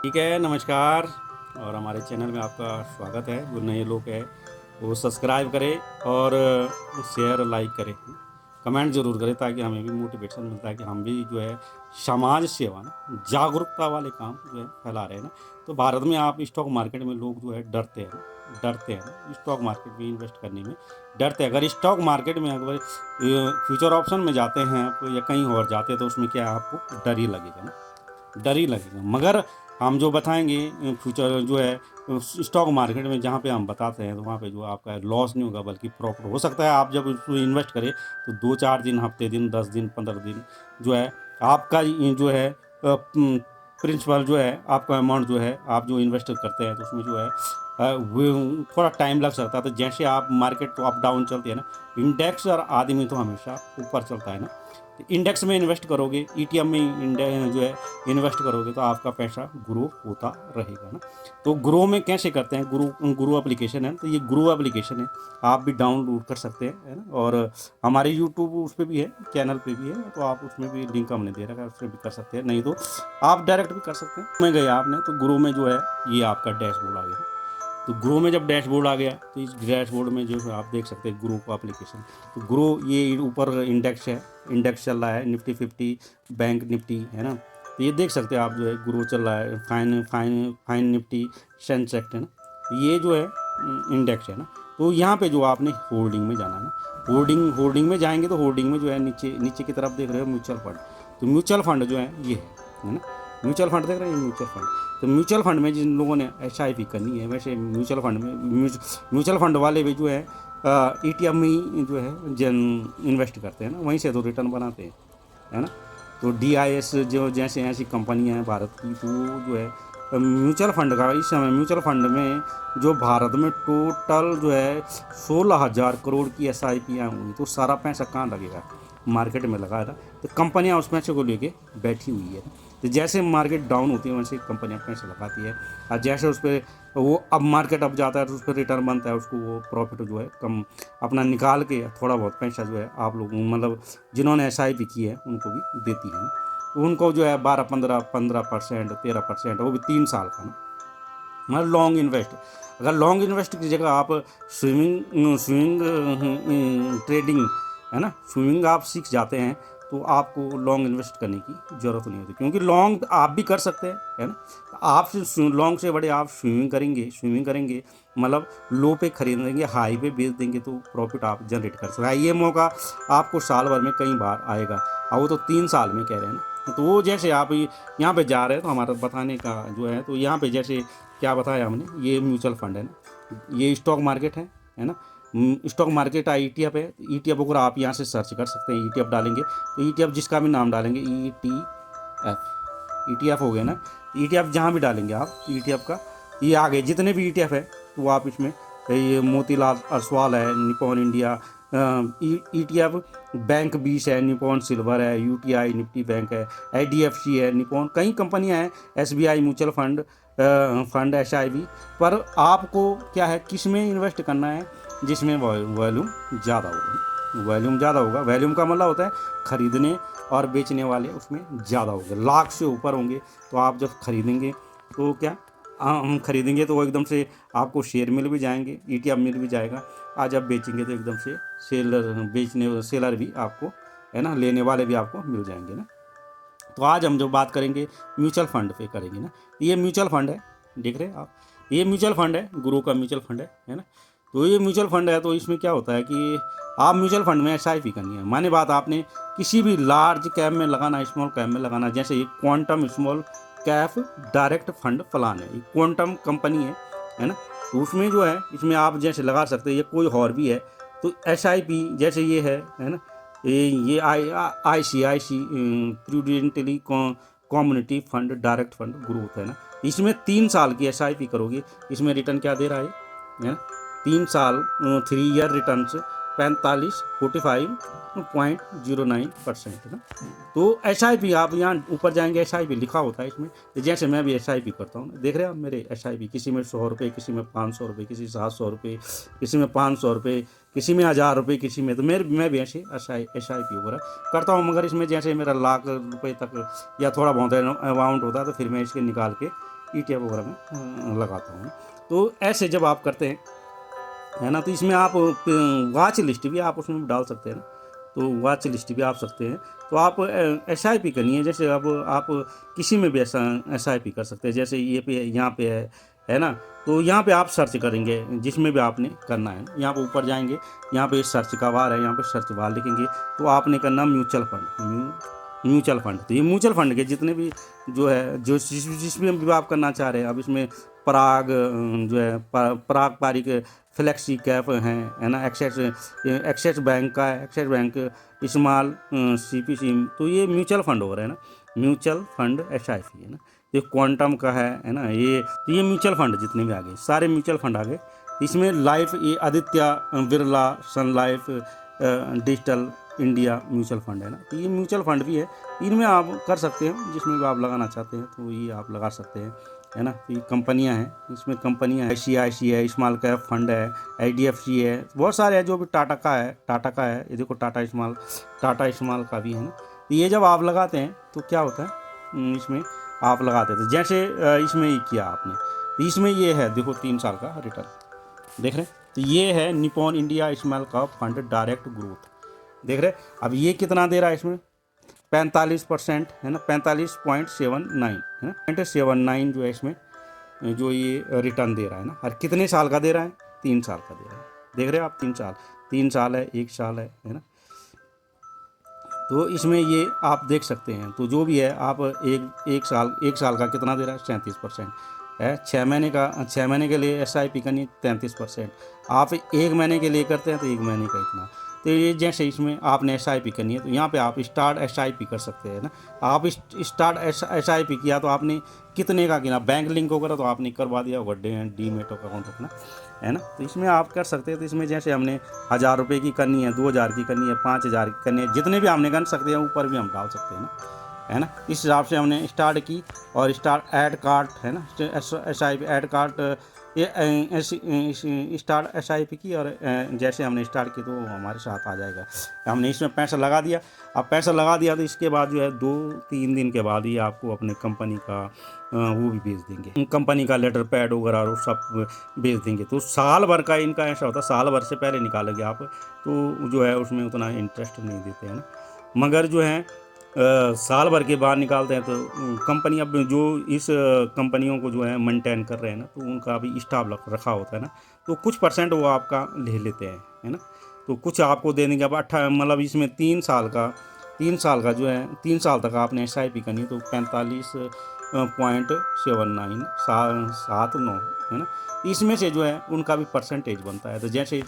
ठीक है, नमस्कार। और हमारे चैनल में आपका स्वागत है। जो नए लोग हैं वो सब्सक्राइब करें और शेयर लाइक करें, कमेंट ज़रूर करें ताकि हमें भी मोटिवेशन मिलता है कि हम भी जो है समाज सेवा ना जागरूकता वाले काम जो है फैला रहे हैं ना। तो भारत में आप स्टॉक मार्केट में लोग जो है डरते हैं ना स्टॉक मार्केट में इन्वेस्ट करने में डरते हैं। अगर स्टॉक मार्केट में अगर फ्यूचर ऑप्शन में जाते हैं आप या कहीं और जाते हैं तो उसमें क्या है, आपको डर ही लगेगा ना, डर ही लगेगा। मगर हम जो बताएंगे फ्यूचर जो है स्टॉक मार्केट में जहाँ पे हम बताते हैं तो वहाँ पे जो आपका लॉस नहीं होगा बल्कि प्रॉफिट हो सकता है। आप जब उसको इन्वेस्ट करें तो 2-4 दिन, हफ्ते दिन, 10 दिन, 15 दिन जो है आपका जो है प्रिंसिपल जो है आपका अमाउंट जो है आप जो इन्वेस्ट करते हैं तो उसमें जो है वो थोड़ा टाइम लग सकता है। तो जैसे आप मार्केट तो अप डाउन चलती है ना, इंडेक्स और आदमी तो हमेशा ऊपर चलता है ना। इंडेक्स में इन्वेस्ट करोगे, ईटीएफ में जो है इन्वेस्ट करोगे तो आपका पैसा ग्रो होता रहेगा ना। तो ग्रो में कैसे करते हैं, ग्रो ग्रो एप्लीकेशन है, तो ये ग्रो एप्लीकेशन है, आप भी डाउनलोड कर सकते हैं, है ना। और हमारे यूट्यूब उस पर भी है, चैनल पे भी है, तो आप उसमें भी लिंक हमने दे रखा है, उससे भी कर सकते हैं, नहीं तो आप डायरेक्ट भी कर सकते हैं। में गए आपने तो ग्रो में जो है ये आपका डैशबोर्ड आ गया। तो ग्रो में जब डैशबोर्ड आ गया तो इस डैशबोर्ड में जो है आप देख सकते हैं ग्रो का एप्लीकेशन। तो ग्रो ये ऊपर इंडेक्स है, इंडेक्स चल रहा है निफ्टी 50, बैंक निफ्टी, है ना। तो ये देख सकते हैं आप जो है ग्रो चल रहा है, fine fine fine Nifty, Sensex, है ना। ये जो है इंडेक्स है ना। तो यहाँ पे जो आपने होल्डिंग में जाना है ना, होल्डिंग में जाएंगे तो होल्डिंग में जो है नीचे नीचे की तरफ देख रहे हो म्यूचुअल फंड। तो म्यूचुअल फंड जो है ये है ना, म्यूचुअल फंड देख रहे हैं, म्यूचुअल फंड। तो म्यूचुअल फंड में जिन लोगों ने एसआईपी करनी है, वैसे म्यूचुअल फंड में म्यूचुअल फंड वाले भी जो है ईटीएफ में ही जो है जन इन्वेस्ट करते हैं ना, वहीं से तो रिटर्न बनाते हैं, है ना। तो डीआईएस जो जैसे ऐसी कंपनियां हैं भारत की, तो वो जो है म्यूचुअल फंड का इस समय म्यूचुअल फंड में जो भारत में टोटल जो है 16,000 करोड़ की एसआईपियाँ हुई, तो सारा पैसा कहाँ लगेगा, मार्केट में लगा है ना। तो कंपनियां उस पैसे को लेके बैठी हुई है। तो जैसे मार्केट डाउन होती है वैसे कंपनियां पैसे लगाती है, और जैसे उस पर वो अब मार्केट अप जाता है तो उस पर रिटर्न बनता है, उसको वो प्रॉफिट जो है कम अपना निकाल के थोड़ा बहुत पैसा जो है आप लोग मतलब जिन्होंने एसआईपी की है उनको भी देती है। तो उनको जो है 12-15% 13%, वो भी 3 साल का ना, मतलब लॉन्ग इन्वेस्ट। अगर लॉन्ग इन्वेस्ट की जगह आप स्विमिंग स्विमिंग ट्रेडिंग, है ना, स्विमिंग आप सीख जाते हैं तो आपको लॉन्ग इन्वेस्ट करने की ज़रूरत नहीं होती, क्योंकि लॉन्ग आप भी कर सकते हैं, है ना। आप लॉन्ग से बड़े आप स्विमिंग करेंगे मतलब लो पे खरीदेंगे, हाई पे बेच देंगे तो प्रॉफिट आप जनरेट कर सकते हैं। ये मौका आपको साल भर में कई बार आएगा, और वो तो 3 साल में कह रहे हैं ना। तो वो जैसे आप यहाँ पे जा रहे हैं तो हमारा बताने का जो है, तो यहाँ पे जैसे क्या बताया हमने, ये म्यूचुअल फंड है ना, ये स्टॉक मार्केट है ना। स्टॉक मार्केट ईटीएफ है, ईटीएफ अगर आप यहाँ से सर्च कर सकते हैं, ईटीएफ डालेंगे तो ईटीएफ जिसका भी नाम डालेंगे ईटीएफ हो गया ना। ईटीएफ जहाँ भी डालेंगे आप ईटीएफ का, ये आगे जितने भी ईटीएफ है तो आप इसमें ये मोतीलाल ओसवाल है, निपॉन इंडिया ईटीएफ, बैंक 20 है, निपॉन सिल्वर है, यूटीआई निफ्टी बैंक है, आईडीएफसी है, निपॉन, कई कंपनियां हैं, एसबीआई म्यूचुअल फंड एसआईबी। पर आपको क्या है, किस में इन्वेस्ट करना है, जिसमें वॉल्यूम ज़्यादा होगा। वॉल्यूम ज़्यादा होगा, वॉल्यूम का मतलब होता है खरीदने और बेचने वाले उसमें ज़्यादा होंगे, लाख से ऊपर होंगे। तो आप जब खरीदेंगे तो क्या हम खरीदेंगे तो वो एकदम से आपको शेयर मिल भी जाएंगे, ईटीएफ मिल भी जाएगा। आज आप बेचेंगे तो एकदम से सेलर भी आपको, है ना, लेने वाले भी आपको मिल जाएंगे ना। तो आज हम जो बात करेंगे म्यूचुअल फंड पे करेंगे ना। ये म्यूचुअल फंड है, देख रहे हैं आप, ये म्यूचुअल फंड है, गुरु का म्यूचुअल फंड है ना। तो ये म्यूचुअल फंड है, तो इसमें क्या होता है कि आप म्यूचुअल फंड में एसआईपी करनी है, माने बात आपने किसी भी लार्ज कैप में लगाना, स्मॉल कैप में लगाना। जैसे ये quantum small cap direct fund plan है, ये क्वांटम कंपनी है ना। तो उसमें जो है इसमें आप जैसे लगा सकते हैं, ये कोई और भी है। तो एसआईपी जैसे ये है ना, ये I C Prudential community fund direct fund growth है ना। इसमें 3 साल की एसआईपी करोगे, इसमें रिटर्न क्या दे रहा है ना, 3 साल 3 ईयर रिटर्न 45.09% है ना। तो एसआईपी आप यहाँ ऊपर जाएंगे, एसआईपी लिखा होता है इसमें। तो जैसे मैं भी एसआईपी करता हूँ, देख रहे हैं आप मेरे एसआईपी, किसी में 100 रुपये, किसी में 500 रुपये, किसी 700 रुपये, किसी में 500 रुपये, किसी में 1000 रुपये, किसी में, तो मैं भी ऐसे एसआईपी वगैरह करता हूँ। मगर इसमें जैसे मेरा लाख रुपये तक या थोड़ा बहुत अमाउंट होता है तो फिर मैं इसके निकाल के ETF वगैरह में लगाता हूँ। तो ऐसे जब आप करते हैं, है ना, तो इसमें आप वॉच लिस्ट भी आप उसमें डाल सकते हैं ना, तो वॉच लिस्ट भी आप सकते हैं। तो आप SIP करनी है, जैसे अब आप किसी में भी SIP कर सकते हैं, जैसे ये पे यहाँ पे है ना, तो यहाँ पे आप सर्च करेंगे जिसमें भी आपने करना है, यहाँ पे ऊपर जाएंगे, यहाँ पे सर्च का बार है, यहाँ पे सर्च बार लिखेंगे, तो आपने करना म्यूचुअल फंड, म्यूचुअल फंड। तो ये म्यूचुअल फंड के जितने भी जो है, जो जिसमें भी आप करना चाह रहे हैं, अब इसमें पराग जो है पराग पारिक फ्लेक्सी कैप हैं, है ना, एक्सेस बैंक का है, एक्सेस बैंक स्मॉल CPC, तो ये म्यूचुअल फंड हो रहा है ना, म्यूचुअल फंड SIP है ना। ये क्वांटम का है ना, ये तो ये म्यूचुअल फंड जितने भी आ गए, सारे म्यूचुअल फंड आ गए। इसमें लाइफ, ये Aditya Birla Sun Life digital India mutual fund है ना, तो ये म्यूचुअल फंड भी है, इनमें आप कर सकते हैं, जिसमें भी आप लगाना चाहते हैं तो ये आप लगा सकते हैं, है ना। तो ये कंपनियां हैं, इसमें कंपनियां हैं, ICICI है, स्मॉल कैप फंड है, IDFC है, बहुत सारे हैं, जो भी टाटा का है, ये देखो टाटा स्मॉल का भी है ना। तो ये जब आप लगाते हैं तो क्या होता है, इसमें आप लगाते हैं, तो जैसे इसमें ये किया आपने, तो इसमें ये है देखो 3 साल का रिटर्न देख रहे हैं, तो ये है Nippon India small cap fund direct growth, देख रहे। अब ये कितना दे रहा है इसमें, 45% है ना, 45.79 है ना, 0.79 जो है इसमें जो ये रिटर्न दे रहा है ना। और कितने साल का दे रहा है, 3 साल का दे रहा है, देख रहे हैं आप, 3 साल है, 1 साल है ना। तो इसमें ये आप देख सकते हैं, तो जो भी है आप एक साल का कितना दे रहा है, 37% है। 6 महीने के लिए SIP करनी 33%, आप 1 महीने के लिए करते हैं तो 1 महीने का इतना। तो ये जैसे इसमें आपने SIP करनी है, तो यहाँ पे आप स्टार्ट SIP कर सकते हैं ना। आप स्टार्ट SIP किया तो आपने कितने का किया, बैंक लिंक वगैरह तो आपने करवा दिया होगा, डीमेट अकाउंट अपना, है ना। तो इसमें आप कर सकते हैं, तो इसमें जैसे हमने 1000 रुपये की करनी है, 2000 की करनी है, 5000 की करनी है, जितने भी हमने कर सकते हैं, ऊपर भी हम डाल सकते हैं ना, है ना। इस हिसाब से हमने स्टार्ट की, और स्टार्ट ऐड कार्ड है ना, SIP ऐड कार्ड, ये स्टार्ट SIP की, और जैसे हमने स्टार्ट की तो हमारे साथ आ जाएगा। हमने इसमें पैसा लगा दिया, अब पैसा लगा दिया तो इसके बाद जो है 2-3 दिन के बाद ही आपको अपने कंपनी का वो भी भेज देंगे, कंपनी का लेटर पैड वगैरह और सब भेज देंगे। तो साल भर का इनका ऐसा होता है, साल भर से पहले निकालोगे आप तो जो है उसमें उतना इंटरेस्ट नहीं देते हैं ना। मगर जो है साल भर के बाद निकालते हैं, तो कंपनी अब जो इस कंपनियों को जो है मेंटेन कर रहे हैं ना, तो उनका भी स्टाफ रखा होता है ना, तो कुछ % वो आपका ले लेते हैं, है ना। तो कुछ आपको दे देंगे। अब मतलब इसमें 3 साल का जो है, 3 साल तक आपने SIP करनी है, तो 45.79 है ना। इसमें से जो है उनका भी परसेंटेज बनता है, तो जैसे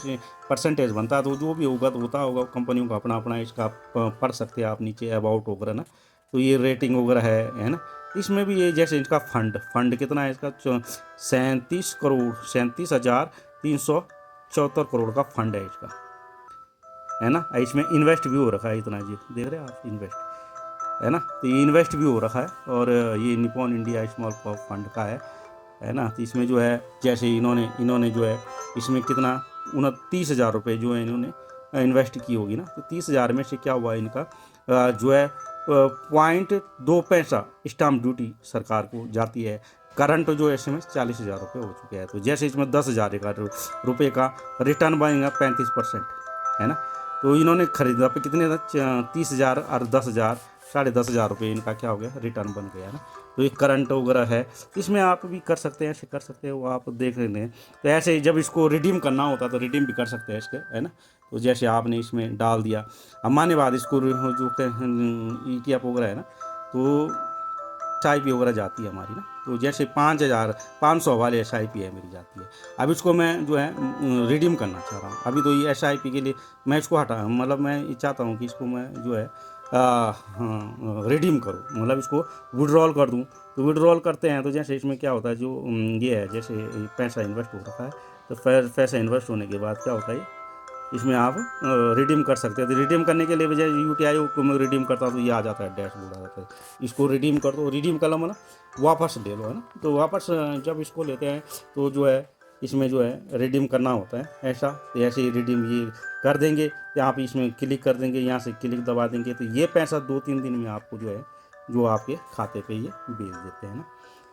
परसेंटेज बनता है तो जो भी होगा तो होता होगा, कंपनियों का अपना अपना, इसका पढ़ सकते हैं आप नीचे अबाउट वगैरह ना, तो ये रेटिंग वगैरह है ना। इसमें भी ये जैसे इसका फंड कितना है इसका, 37,374 करोड़ का फंड है इसका, है ना। इसमें इन्वेस्ट भी हो रखा है इतना, जी देख रहे हैं आप, इन्वेस्ट है ना, तो ये इन्वेस्ट भी हो रखा है, और ये Nippon India small cap fund का है ना। तो इसमें जो है जैसे इन्होंने जो है इसमें कितना 29,000 रुपये जो है इन्होंने इन्वेस्ट की होगी ना, तो 30,000 में से क्या हुआ इनका जो है 0.2 पैसा स्टाम्प ड्यूटी सरकार को जाती है। करंट जो है इसमें 40,000 रुपये हो चुके हैं, तो जैसे इसमें 10,000 रुपये का रिटर्न बनेगा 35%, है ना। तो इन्होंने खरीदा पे कितने था, 30,000 और 10,000, 10,500 रुपये इनका क्या हो गया, रिटर्न बन गया ना। तो ये करंट वगैरह है, इसमें आप भी कर सकते हैं, ऐसे कर सकते हैं, वो आप देख लेते हैं। तो ऐसे ही जब इसको रिडीम करना होता है तो रिडीम भी कर सकते हैं इसके, है ना। तो जैसे आपने इसमें डाल दिया, अब माने बाद इसको जो ETF वगैरह है ना, तो SIP वगैरह जाती है हमारी ना, तो जैसे 5,500 वाले SIP है मेरी जाती है। अब इसको मैं जो है रिडीम करना चाह रहा हूँ, अभी तो ये SIP के लिए मैं इसको मतलब मैं ये चाहता हूँ कि इसको मैं जो है रिडीम करूँ, मतलब इसको विड्रॉल कर दूँ। तो विड्रॉल करते हैं तो जैसे इसमें क्या होता है, जो ये है जैसे पैसा इन्वेस्ट हो रखा है, तो पैसा इन्वेस्ट होने के बाद क्या होता है, इसमें आप रिडीम कर सकते हैं। तो रिडीम करने के लिए बजाय UTI को मैं रिडीम करता हूँ तो ये आ जाता है, डैशबोर्ड आ जाता है। इसको रिडीम कर दो, रिडीम कर लो मतलब वापस ले लो, है ना। तो वापस जब इसको लेते हैं तो जो है इसमें जो है रिडीम करना होता है ऐसा, तो ऐसे ही रिडीम ये कर देंगे, यहाँ पे इसमें क्लिक कर देंगे, यहाँ से क्लिक दबा देंगे, तो ये पैसा 2-3 दिन में आपको जो है जो आपके खाते पे ये भेज देते हैं ना।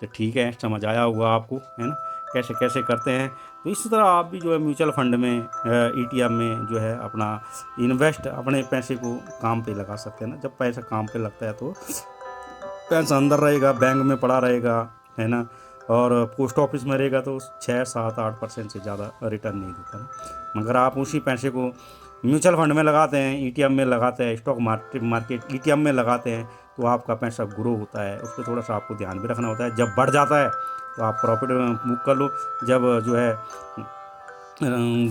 तो ठीक है, समझ आया होगा आपको, है ना, कैसे कैसे करते हैं। तो इसी तरह आप भी जो है म्यूचुअल फंड में, ईटीएफ में जो है अपना इन्वेस्ट, अपने पैसे को काम पे लगा सकते हैं ना। जब पैसा काम पे लगता है तो पैसा अंदर रहेगा, बैंक में पड़ा रहेगा, है ना, और पोस्ट ऑफिस में रहेगा तो 6, 7, 8% से ज़्यादा रिटर्न नहीं देता ना। मगर आप उसी पैसे को म्यूचुअल फंड में लगाते हैं, ईटीएफ में लगाते हैं, स्टॉक मार्केट ईटीएफ में लगाते हैं, तो आपका पैसा ग्रो होता है। उस पर थोड़ा सा आपको ध्यान भी रखना होता है। जब बढ़ जाता है तो आप प्रॉफिट बुक कर लो, जब जो है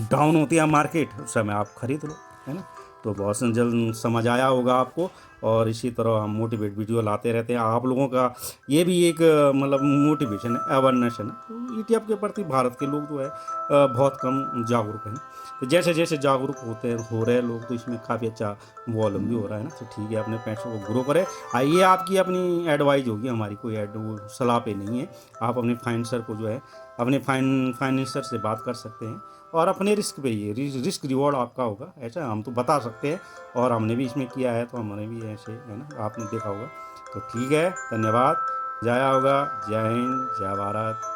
डाउन होती है मार्केट उस समय आप खरीद लो, है ना। तो बहुत जल्द समझ आया होगा आपको। और इसी तरह हम मोटिवेट वीडियो लाते रहते हैं आप लोगों का। ये भी एक मतलब मोटिवेशन है, अवेयरनेस है ना। तो ईटीएफ के प्रति भारत के लोग जो है बहुत कम जागरूक हैं। तो जैसे जैसे जागरूक हो रहे हैं लोग, तो इसमें काफ़ी अच्छा वॉल्यूम भी हो रहा है ना। तो ठीक है, अपने पैसों को ग्रो करें। ये आपकी अपनी एडवाइस होगी, हमारी कोई वो सलाह पे नहीं है। आप अपने फाइनेंसर को जो है, अपने फाइनेंसर से बात कर सकते हैं, और अपने रिस्क पे ही रिस्क रिवॉर्ड आपका होगा, ऐसा हम तो बता सकते हैं। और हमने भी इसमें किया है, तो हमने भी ऐसे, है ना, आपने देखा होगा। तो ठीक है, धन्यवाद। जय होगा, जय हिंद, जय भारत।